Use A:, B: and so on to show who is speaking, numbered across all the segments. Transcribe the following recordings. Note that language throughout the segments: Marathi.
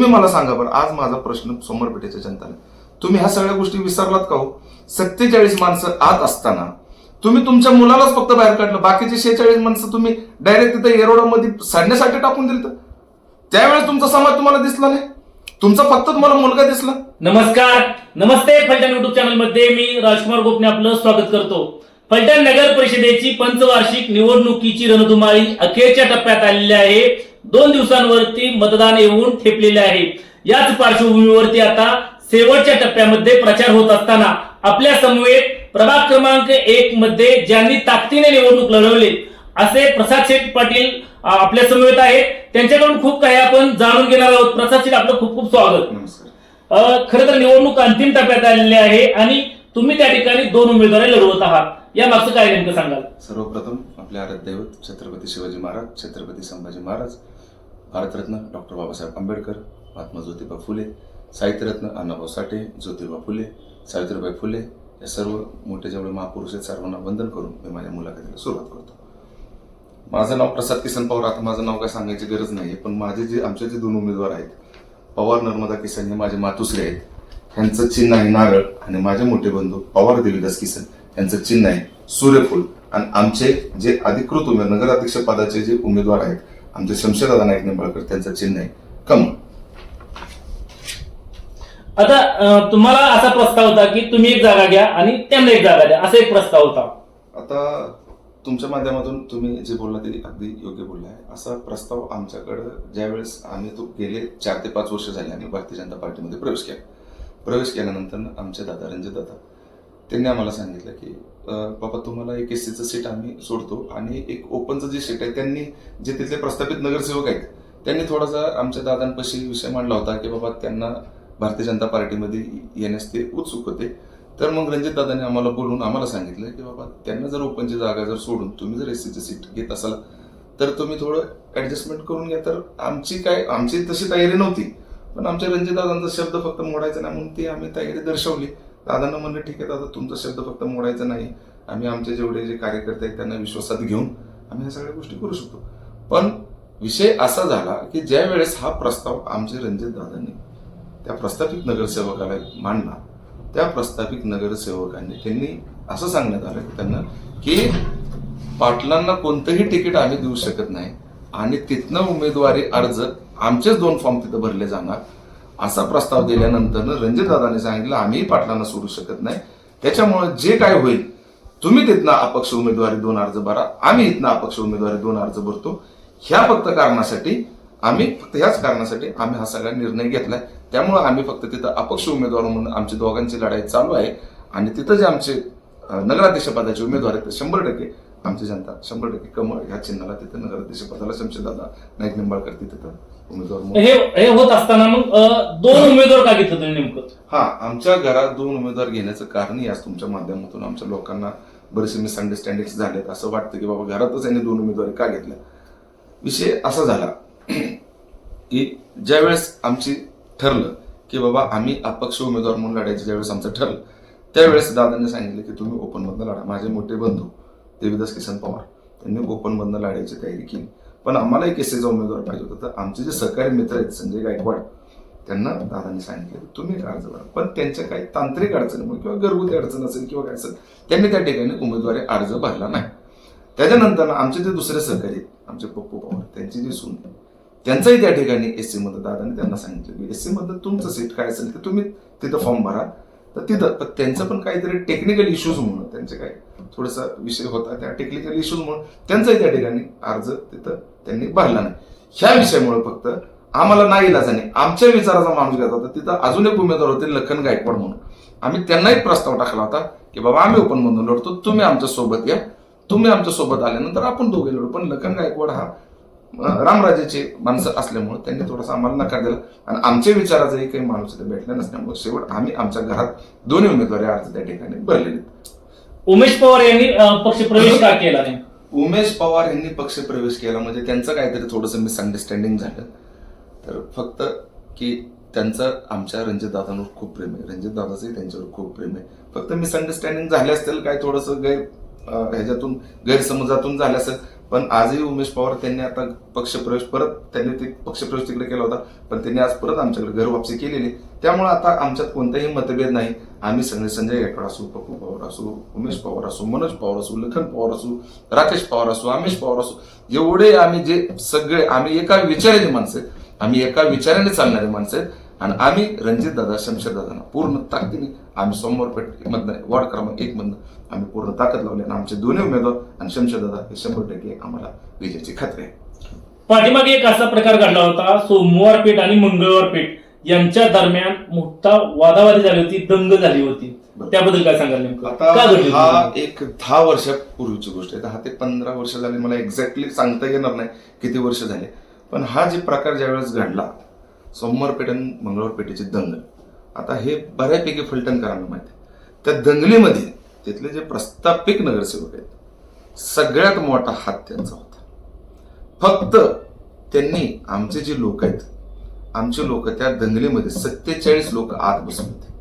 A: तुम्ही मला सांगा बरं, आज माझा प्रश्न समोर पेठेच्या जनताने, तुम्ही ह्या सगळ्या गोष्टी विसरलात का हो? 47 माणसं आत असताना तुम्ही तुमच्या मुलालाच फक्त बाहेर काढलं, बाकीचे 46 माणसं तुम्ही डायरेक्ट तिथे एरोडामध्ये साडण्यासाठी टाकून दिली. त्यावेळेस तुमचा समाज तुम्हाला दिसला नाही, तुमचा फक्त तुम्हाला मुलगा दिसला.
B: नमस्कार, नमस्ते. फलटण युट्यूब चॅनल मध्ये मी राजकुमार गोपने आपलं स्वागत करतो. फलटण नगर परिषदेची पंचवार्षिक निवडणुकीची रणधुमाळी अखेरच्या टप्प्यात आलेली आहे. 2 दिवसांवरती मतदान येऊन ठेपलेले आहे. याच पार्श्वभूमीवरती आता शेवटच्या टप्प्यामध्ये प्रचार होत असताना आपल्या समवेत प्रभाग क्रमांक 1 मध्ये ज्यांनी ताकदीने निवडणूक लढवली असे प्रसाद शेठ पाटील आपल्या समवेत आहेत. त्यांच्याकडून खूप काही आपण जाणून घेणार आहोत. प्रसाद शेठ, आपलं खूप खूप स्वागत. खरं तर निवडणूक अंतिम टप्प्यात आलेली आहे आणि तुम्ही त्या ठिकाणी 2 उमेदवार लढवत आहात. या मागचं काय नेमकं सांगाल?
A: सर्वप्रथम आपले आराध्य दैवत छत्रपती शिवाजी महाराज, छत्रपती संभाजी महाराज, भारतरत्न डॉक्टर बाबासाहेब आंबेडकर, महात्मा ज्योतिबा फुले, साहित्यरत्न अण्णाभाऊ साठे, ज्योतिबा फुले, सावित्रीबाई फुले, या सर्व मोठे जेवढे महापुरुष आहेत सर्वांना वंदन करून मी माझ्या मुलाखतीला सुरुवात करतो. माझं नाव प्रसाद किसन पवार. आता माझं नाव काय सांगायची गरज नाही, पण आमचे जे 2 उमेदवार आहेत, पवार नर्मदा किसन हे माझे मातुश्री आहेत. यांचं चिन्ह आहे नारळ, आणि माझे मोठे बंधू पवार देवीदास किसन यांचं चिन्ह आहे सूर्यफूल. आणि आमचे जे अधिकृत नगराध्यक्ष पदाचे जे उमेदवार आहेत, आमचे शमशेरदादा नाईक निंबाळकर, त्यांचं चिन्ह आहे कमळ.
B: आता तुम्हाला असा प्रस्ताव होता की तुम्ही एक जागा घ्या आणि त्यांना एक जागा द्या, असा एक प्रस्ताव होता.
A: आता तुमच्या माध्यमातून तुम्ही जे बोलला ते अगदी योग्य बोलला आहे. असा प्रस्ताव आमच्याकडं ज्यावेळेस आम्ही गेले 4 ते 5 वर्ष झाले आम्ही भारतीय जनता पार्टीमध्ये प्रवेश केल्यानंतर आमचे दादा रणजित दादा त्यांनी आम्हाला सांगितलं की बाबा तुम्हाला एक एससीचं सीट आम्ही सोडतो, आणि एक ओपनचं जे सीट आहे त्यांनी जे तिथले प्रस्थापित नगरसेवक आहेत त्यांनी थोडासा आमच्या दादांपाशी विषय मांडला होता की बाबा त्यांना भारतीय जनता पार्टीमध्ये येण्यास ते उत्सुक होते. तर मग रणजित दादांनी आम्हाला बोलून आम्हाला सांगितलं की बाबा त्यांना जर ओपनची जागा जर सोडून तुम्ही जर एससीची सीट घेत असाल तर तुम्ही थोडं ऍडजस्टमेंट करून घ्या. तर आमची तशी तयारी नव्हती, पण आमच्या रणजित दादांचा शब्द फक्त मोडायचा नाही म्हणून ती आम्ही तयारी दर्शवली. दादांना म्हणलं ठीक आहे दादा, तुमचा शब्द फक्त मोडायचा नाही, आम्ही आमचे जेवढे जे कार्यकर्ते आहेत त्यांना विश्वासात घेऊन आम्ही ह्या सगळ्या गोष्टी करू शकतो. पण विषय असा झाला की ज्या वेळेस हा प्रस्ताव आमचे रणजित दादांनी त्या प्रस्थापित नगरसेवकाला मांडला, त्या प्रस्थापित नगरसेवकांनी त्यांनी असं सांगण्यात आलं की त्यांना की पाटलांना कोणतंही तिकीट आम्ही देऊ शकत नाही, आणि तिथनं उमेदवारी अर्ज आमचेच 2 फॉर्म तिथं भरले जाणार, असा प्रस्ताव दिल्यानंतर रणजित दादांनी सांगितलं आम्ही पाटलांना सोडू शकत नाही, त्याच्यामुळे जे काय होईल तुम्ही तिथनं अपक्ष उमेदवारी 2 अर्ज भरा, आम्ही इथनं अपक्ष उमेदवारी 2 अर्ज भरतो. ह्याच कारणासाठी आम्ही हा सगळा निर्णय घेतलाय. त्यामुळे आम्ही फक्त तिथं अपक्ष उमेदवार म्हणून आमची दोघांची लढाई चालू आहे, आणि तिथं जे आमचे नगराध्यक्ष पदाचे उमेदवार आहेत 100% आमची जनता 100% कमळ ह्या चिन्हाला तिथे नगराध्यक्ष पदाला शमशेरदादा नाईक निंबाळकर तिथे उमेदवार.
B: हे होत असताना मग 2 उमेदवार का घेतलं तुम्ही नेमकं?
A: आमच्या घरात 2 उमेदवार घेण्याचं कारण याच तुमच्या माध्यमातून आमच्या लोकांना बरेचसे मिसअंडरस्टँडिंग झालेत. असं वाटतं की बाबा घरातच यांनी 2 उमेदवारी का घेतल्या. विषय असा झाला की ज्यावेळेस आमची ठरलं की बाबा आम्ही अपक्ष उमेदवार म्हणून लढायचं, ज्यावेळेस आमचं ठरलं त्यावेळेस दादांनी सांगितलं की तुम्ही ओपन मधनं लढा. माझे मोठे बंधू देवीदास किसन पवार त्यांनी ओपन मधनं लढायची तयारी केली, पण आम्हाला एक एससीचा उमेदवार पाहिजे होता. तर आमचे जे सहकारी मित्र आहेत संजय गायकवाड, त्यांना दादांनी सांगितलं की तुम्ही एक अर्ज भरा, पण त्यांच्या काही तांत्रिक अडचणीमुळे किंवा घरगुती अडचण असेल किंवा काय असेल त्यांनी त्या ठिकाणी उमेदवारी अर्ज भरला नाही. त्याच्यानंतर आमचे जे दुसरे सहकारी आमचे पप्पू पवार, त्यांची जी सून, त्यांचाही त्या ठिकाणी एससी मध्ये दादांनी त्यांना सांगितलं की एससी मध्ये तुमचं सीट काय असेल की तुम्ही तिथं फॉर्म भरा. तर तिथं पण त्यांचं पण काहीतरी टेक्निकल इश्यूज म्हणून त्यांचे काही थोडासा विषय होता, त्या टेक्निकल इश्यूज म्हणून त्यांचाही त्या ठिकाणी अर्ज तिथं त्यांनी भरला नाही. ह्या विषयामुळे फक्त आम्हाला नाईलाजाने आमच्या विचाराचा माणूस घेत होता. तिथं अजून एक उमेदवार होते लखन गायकवाड म्हणून, आम्ही त्यांना एक प्रस्ताव टाकला होता की बाबा आम्ही ओपन मधून लढतो, तुम्ही आमच्या सोबत या, तुम्ही आमच्या सोबत आल्यानंतर आपण दोघे लढू. पण लखन गायकवाड हा रामराजेचे माणसं असल्यामुळे त्यांनी थोडासा आम्हाला नकार दिला, आणि आमच्या विचाराचाही काही माणूस इथे भेटला नसल्यामुळे शेवट आम्ही आमच्या घरात 2 उमेदवारी अर्ज त्या ठिकाणी भरलेले.
B: उमेश पवार यांनी पक्ष प्रवेश का केला नाही?
A: उमेश पवार यांनी पक्ष प्रवेश केला म्हणजे त्यांचं काहीतरी थोडंसं मिसअंडरस्टँडिंग झालं. तर फक्त की त्यांचं आमच्या रणजित दादांवर खूप प्रेम आहे, रणजित दादाचंही त्यांच्यावर खूप प्रेम आहे. फक्त मिसअंडरस्टँडिंग झाले असतील, काय थोडंसं ह्याच्यातून गैरसमजातून झाले असेल, पण आजही उमेश पवार त्यांनी आता पक्षप्रवेश तिकडे केला होता, पण त्यांनी आज परत आमच्याकडे घर वापसी केलेली. त्यामुळे आता आमच्यात कोणताही मतभेद नाही. आम्ही सगळे संजय गायकवाड असू, पप्पू पवार असू, उमेश पवार असू, मनोज पवार असू, लखन पवार असू, राकेश पवार असू, आमिष पवार असू, एवढे आम्ही जे सगळे आम्ही एका विचाराची माणसं आहेत, आम्ही एका विचाराने चालणारे माणसं आहेत. आणि आम्ही रणजित दादा, शमशेर दादांना पूर्ण ताकदीने आम्ही सोमवारपेठ मधनं वार्ड क्रमांक 1 मधनं आम्ही पूर्ण ताकद लावली आणि आमचे दोन्ही उमेदवार आणि शमशेर दादा हे 100% आम्हाला विजयाची खात्री आहे.
B: पाठीमागे एक असा प्रकार घडला होता, सोमवारपेठ आणि मंगळवारपेठ यांच्या दरम्यान मोठा वादावादी झाली होती, दंग झाली होती. त्याबद्दल काय सांगाल नेमकं?
A: आता
B: का घडली
A: हा
B: होती?
A: एक 10 वर्षापूर्वीची गोष्ट आहे. 10 ते 15 वर्ष झाली, मला एक्झॅक्टली सांगता येणार नाही किती वर्ष झाले. पण हा जे प्रकार ज्यावेळेस घडला, सोमवारपेठ आणि मंगळवारपेठेची दंगल, आता हे बऱ्यापैकी फलटणकरांना माहिती आहे. त्या दंगलीमध्ये तिथले जे प्रस्थापिक नगरसेवक आहेत, सगळ्यात मोठा हात त्यांचा होता. फक्त त्यांनी आमचे जे लोक आहेत, आमचे लोक त्या दंगलीमध्ये 47 लोक आत बसले होते.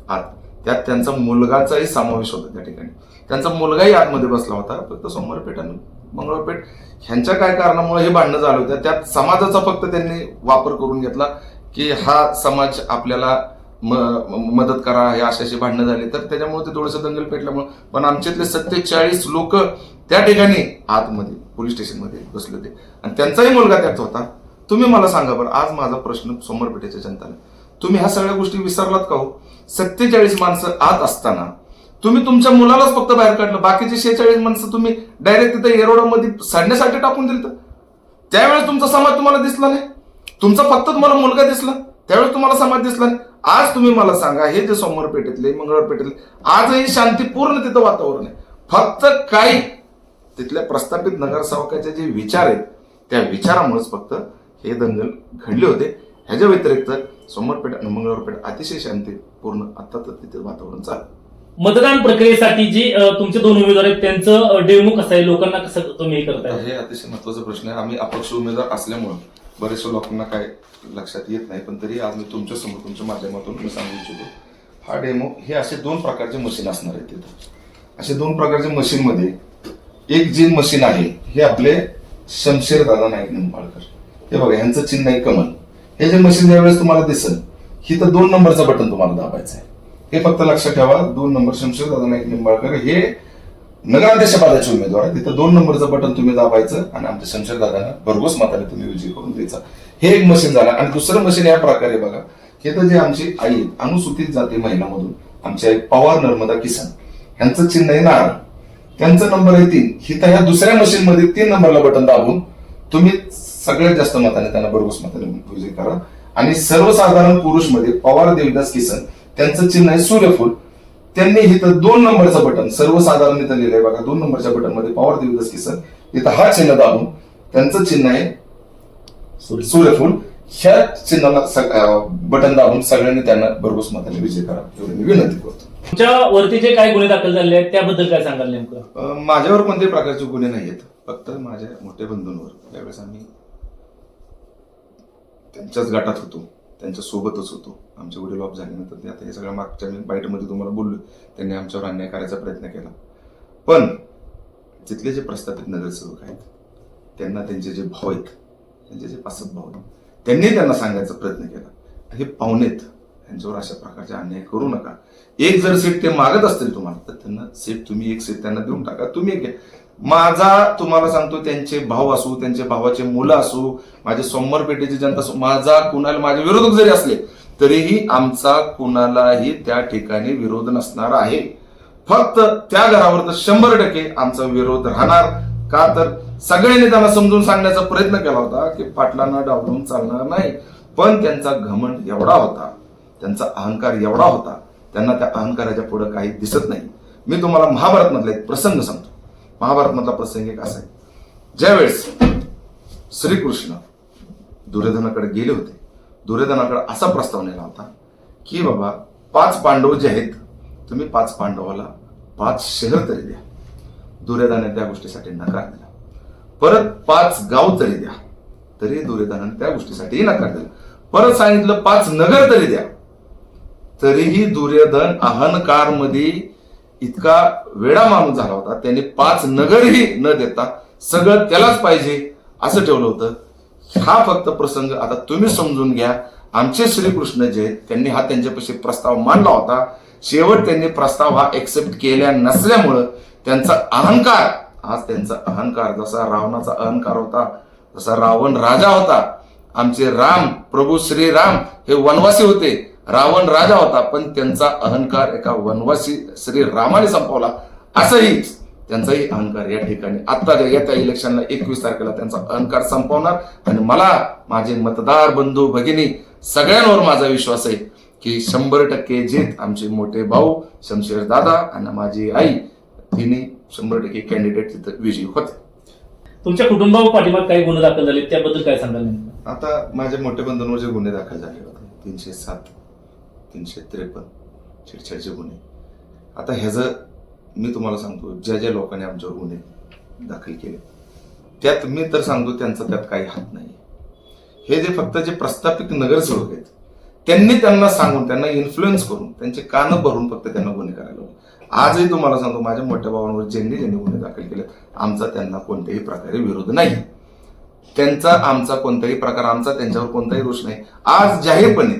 A: आत त्यात त्यांचा मुलगाचाही समावेश होता. त्या ठिकाणी त्यांचा मुलगाही आतमध्ये बसला होता. फक्त सोमवारपेठ आणि मंगळवारपेठ ह्यांच्या काय कारणामुळे हे भांडणं झालं होतं, त्यात समाजाचा फक्त त्यांनी वापर करून घेतला की हा समाज आपल्याला मदत करा, हे अशी भांडणं झाली, तर त्याच्यामुळे ते थोडंसं दंगल पेटल्यामुळे. पण आमच्यातले 47 लोक त्या ठिकाणी आतमध्ये पोलीस स्टेशनमध्ये बसले होते आणि त्यांचाही मुलगा त्यात होता. तुम्ही मला सांगा बरं, आज माझा प्रश्न सोमवारपेठेच्या जनताला, तुम्ही ह्या सगळ्या गोष्टी विसरलात का हो? 47 माणसं आत असताना तुम्ही तुमच्या मुलालाच फक्त बाहेर काढलं, बाकीचे 46 माणसं तुम्ही डायरेक्ट तिथे एरोडामध्ये साडण्यासाठी टाकून दिलं. त्यावेळेस तुमचा समाज तुम्हाला दिसला नाही, तुमचा फक्त तुम्हाला मुलगा दिसला, त्यावेळेस तुम्हाला समाज दिसला नाही. आज तुम्ही मला सांगा, हे जे सोमवारपेठेतले मंगळवारपेठेतले आजही शांतीपूर्ण तिथं वातावरण आहे. फक्त काही तिथल्या प्रस्थापित नगरसेवकाचे जे विचार आहेत, त्या विचारामुळेच फक्त हे दंगल घडले होते. ह्याच्या व्यतिरिक्त सोमवारपेठ आणि मंगळवारपेठ अतिशय शांतीपूर्ण आता तर तिथे वातावरण चालू.
B: मतदान प्रक्रियेसाठी जे तुमचे 2 उमेदवार आहेत त्यांचं डेमो कसं आहे, लोकांना कसं तुम्ही हे करताय?
A: हे अतिशय महत्वाचा प्रश्न आहे. आम्ही अपक्ष उमेदवार असल्यामुळे बरेचशा लोकांना काय लक्षात येत नाही, पण तरी आज मी तुमच्या समोर तुमच्या माध्यमातून मी सांगू इच्छितो. हा डेमो हे असे 2 प्रकारचे मशीन असणार आहेत तिथे. असे 2 प्रकारचे मशीन मध्ये एक जे मशीन आहे हे आपले शमशेर दादा नाईक निंबाळकर, हे बघा ह्यांचं चिन्ह आहे कमल. हे जे मशीन ज्यावेळेस तुम्हाला दिसेल, ही तर 2 नंबरचं बटन तुम्हाला दाबायचं आहे. हे फक्त लक्षात ठेवा, 2 नंबर शमशेर दादा नाईक निंबाळकर हे नगराध्यक्ष पदाचे उमेदवार आहे. तिथं 2 नंबरचं बटन तुम्ही दाबायचं आणि आमच्या शमशेर दादांना भरघोस मताने तुम्ही विजयी करून द्यायचा. हे एक मशीन झालं. आणि दुसरं मशीन या प्रकारे बघा, हे तर जे आमची आई आहेत, अनुसूचित जाती महिलामधून आमची आई पवार नर्मदा किसन, यांचं चिन्ह आहे नारळ, त्यांचा नंबर आहे 3. ही तर ह्या दुसऱ्या मशीन मध्ये 3 नंबरला बटन दाबून तुम्ही सगळ्यात जास्त मताने त्यांना भरघोस मताने विजयी करा. आणि सर्वसाधारण पुरुष मध्ये पवार देवदास किसन, त्यांचं चिन्ह आहे सूर्यफूल. त्यांनी इथं 2 नंबरचं बटन सर्वसाधारण इथं लिहिलंय बघा, 2 नंबरच्या बटन मध्ये पवार देवदास किसन, इथं हा चिन्ह दाबून त्यांचं चिन्ह आहे सूर्यफूल. ह्या चिन्हाला बटन दाबून सगळ्यांनी त्यांना भरघोस मताने विजय करा, एवढी मी विनंती करतो.
B: तुमच्या वरती जे काही गुन्हे दाखल झाले आहेत त्याबद्दल काय सांगाल नेमकं?
A: माझ्यावर कोणत्याही प्रकारचे गुन्हे नाही आहेत, फक्त माझ्या मोठ्या बंधूंवर. त्यावेळेस आम्ही त्यांच्याच गटात होतो, त्यांच्या सोबतच होतो. आमचे वडील ऑफ झाल्यानंतर ते आता हे सगळ्या मागच्या मी बाईटमध्ये तुम्हाला बोललो, त्यांनी आमच्यावर अन्याय करायचा प्रयत्न केला. पण तिथले जे प्रस्थापित नगरसेवक आहेत, त्यांना त्यांचे जे भाऊ आहेत, त्यांचे जे 5 भाऊ आहेत, त्यांनी त्यांना सांगायचा प्रयत्न केला, हे पाहुणेत, यांच्यावर अशा प्रकारचे अन्याय करू नका. एक जर सीट ते मागत असतील तुम्हाला, तर त्यांना सीट तुम्ही एक सीट त्यांना देऊन टाका, तुम्ही घ्या. माझा तुम्हाला सांगतो, त्यांचे भाऊ असू, त्यांचे भावाचे मुलं असू, माझे सोमवारपेठेची जनता असू, माझा कुणाला माझे विरोधक जरी असले तरीही आमचा कुणालाही त्या ठिकाणी विरोध नसणार आहे. फक्त त्या घरावर तर 100% आमचा विरोध राहणार. का तर सगळ्यांनी त्यांना समजून सांगण्याचा प्रयत्न केला होता की पाटलांना डावलून चालणार नाही. पण त्यांचा घमंड एवढा होता, त्यांचा अहंकार एवढा होता, त्यांना त्या अहंकाराच्या पुढे काही दिसत नाही. मी तुम्हाला महाभारत मधला एक प्रसंग सांगतो. महाभारत मधला प्रसंग एक असा आहे, ज्यावेळेस श्रीकृष्ण दुर्योधनाकडे गेले होते, दुर्योधनाकडे असा प्रस्ताव नेला होता की बाबा 5 पांडव जे आहेत, तुम्ही 5 पांडवाला 5 शहर तरी द्या. दुर्योधनाने त्या गोष्टीसाठी नकार दिला. परत 5 गाव तरी द्या, तरी दुर्योधनाने त्या गोष्टीसाठी नकार दिला. परत सांगितलं 5 नगर तरी द्या, तरीही दुर्योधन अहंकार मध्ये इतका वेडा माणूस झाला होता, त्यांनी 5 नगरही न देता सगळं त्यालाच पाहिजे असं ठेवलं होतं. हा फक्त प्रसंग आता तुम्ही समजून घ्या. आमचे श्रीकृष्ण जे आहेत, त्यांनी हा त्यांच्यापाशी प्रस्ताव मांडला होता. शेवट त्यांनी प्रस्ताव हा एक्सेप्ट केल्या नसल्यामुळं त्यांचा अहंकार, आज त्यांचा अहंकार जसा रावणाचा अहंकार होता, जसा रावण राजा होता. आमचे राम प्रभू श्रीराम हे वनवासी होते, रावण राजा होता, पण त्यांचा अहंकार एका वनवासी श्रीरामाने संपवला. असंही त्यांचाही अहंकार या ठिकाणी आता येत्या इलेक्शनला 21 तारखेला त्यांचा अहंकार संपवणार. आणि मला माझे मतदार बंधू भगिनी सगळ्यांवर माझा विश्वास आहे की 100% जीत आमचे मोठे भाऊ शमशेर दादा आणि माझी आई तिने 100% कॅन्डिडेट तिथं विजयी होते.
B: तुमच्या कुटुंबावर पाठीमाग काही गुन्हे दाखल झाले त्याबद्दल काय सांगाल नेमकं?
A: आता माझ्या मोठ्या बंधूंवर जे गुन्हे दाखल झाले होते 307, 353 छेडछाडचे गुन्हे, आता ह्याचं मी तुम्हाला सांगतो, ज्या ज्या लोकांनी आमच्यावर गुन्हे दाखल केले त्यात मी तर सांगतो त्यांचा त्यात काही हात नाही. हे जे फक्त जे प्रस्थापित नगरसेवक आहेत त्यांनी त्यांना सांगून, त्यांना इन्फ्लुएन्स करून, त्यांचे कान भरून फक्त त्यांना गुन्हे करायला लावले. आजही तुम्हाला सांगतो, माझ्या मोठ्या भावांवर ज्यांनी गुन्हे दाखल केले आमचा त्यांना कोणत्याही प्रकारे विरोध नाही. त्यांचा आमचा कोणताही प्रकार, आमचा त्यांच्यावर कोणताही दोष नाही. आज जाहीरपणे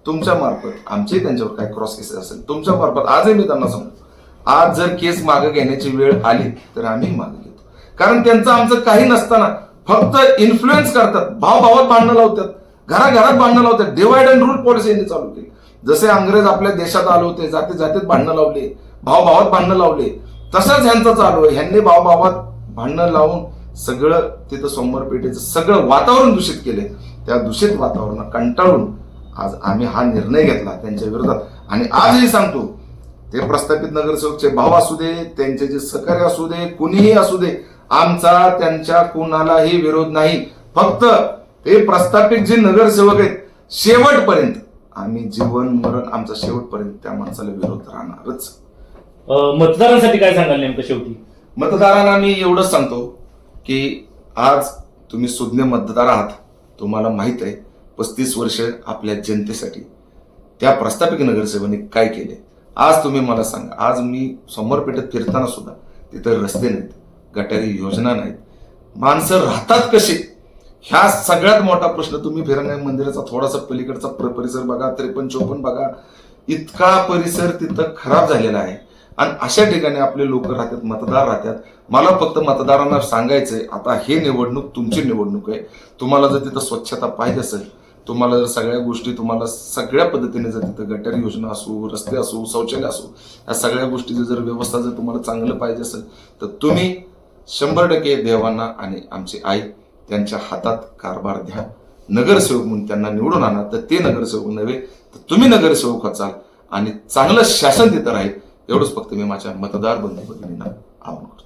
A: तुमच्या मार्फत आमचे त्यांच्यावर काय क्रॉस केसेस असेल तुमच्या मार्फत आजही मी त्यांना सांगतो, आज जर केस मागे घेण्याची वेळ आली तर आम्ही मागे घेतो. कारण त्यांचं आमचं काही नसताना फक्त इन्फ्लुएन्स करतात, भावात भांडणं लावतात, घराघरात भांडणं लावतात. डिवाइड अँड रूल पॉलिसी यांनी चालू केली. जसे अंग्रेज आपल्या देशात आले होते, जातीत भांडणं लावले, भावात भांडणं लावले, तसंच ह्यांचं चालू आहे. ह्यांनी भावात भांडणं लावून सगळं तिथं सोमवारपेठेचं सगळं वातावरण दूषित केले. त्या दूषित वातावरणाला कंटाळून आज आम्ही हा निर्णय घेतला त्यांच्या विरोधात. आणि आजही सांगतो, ते प्रस्थापित नगरसेवकचे भाव असू दे, त्यांचे जे सहकारी असू दे, कुणीही असू दे, आमचा त्यांच्या कुणालाही विरोध नाही. फक्त ते प्रस्थापित जे नगरसेवक आहेत शेवटपर्यंत आम्ही जीवन मरण आमचा शेवटपर्यंत त्या माणसाला विरोध राहणारच.
B: मतदारांसाठी काय सांगाल नेमकं शेवटी?
A: मतदारांना मी एवढंच सांगतो की आज तुम्ही सुज्ञ मतदार आहात. तुम्हाला माहित आहे 35 वर्ष आपल्या जनतेसाठी त्या प्रस्थापित नगरसेवकांनी काय केले. आज तुम्ही मला सांगा, आज मी सोमवारपेठेत फिरताना सुद्धा तिथं रस्ते नाहीत, गटारी योजना नाहीत, माणसं राहतात कसे, ह्या सगळ्यात मोठा प्रश्न. तुम्ही फिरंगाई मंदिराचा थोडासा पलीकडचा परिसर बघा, 53-54 बघा, इतका परिसर तिथं खराब झालेला आहे. आणि अशा ठिकाणी आपले लोक राहतात, मतदार राहतात. मला फक्त मतदारांना सांगायचंय, आता हे निवडणूक तुमची निवडणूक आहे. तुम्हाला जर तिथं स्वच्छता पाहिजे असेल, तुम्हाला जर सगळ्या गोष्टी, तुम्हाला सगळ्या पद्धतीने जर तिथं गटारी योजना असो, रस्ते असो, शौचालय असो, या सगळ्या गोष्टीची जर व्यवस्था जर तुम्हाला चांगलं पाहिजे असेल तर तुम्ही 100% देवांना आणि आमची आई त्यांच्या हातात कारभार द्या. नगरसेवक म्हणून त्यांना निवडून आणा. तर ते नगरसेवक नव्हे तर तुम्ही नगरसेवक व्हाल आणि चांगलं शासन तिथं राहील. एवढंच फक्त मी माझ्या मतदार बंधू भगिनींना आवाहन करतो.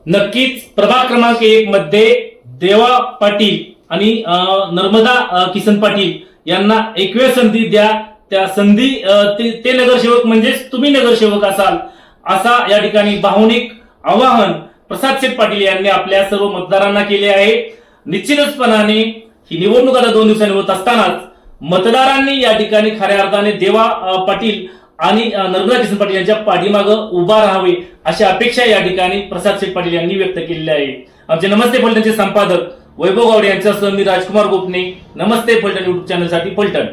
B: नक्कीच प्रभाग क्रमांक 1 मध्ये देवा पाटील आणि नर्मदा किसन पाटील यांना एक वेळ संधी द्या. त्या संधी ते नगरसेवक म्हणजेच तुम्ही नगरसेवक असाल असा या ठिकाणी भावनिक आवाहन प्रसाद शेठ पाटील यांनी आपल्या सर्व मतदारांना केले आहे. निश्चितपणाने ही निवडणूक आता 2 दिवसांनी होत असतानाच मतदारांनी या ठिकाणी खऱ्या अर्थाने देवा पाटील आणि नर्मदा किसन पाटील यांच्या पाठीमागे उभा राहावे अशी अपेक्षा या ठिकाणी प्रसाद शेठ पाटील यांनी व्यक्त केलेली आहे. आमचे नमस्ते फलटणचे संपादक वैभव गावडे यांच्यासह मी राजकुमार गोपने, नमस्ते फलटण युट्यूब चॅनलसाठी फलटण.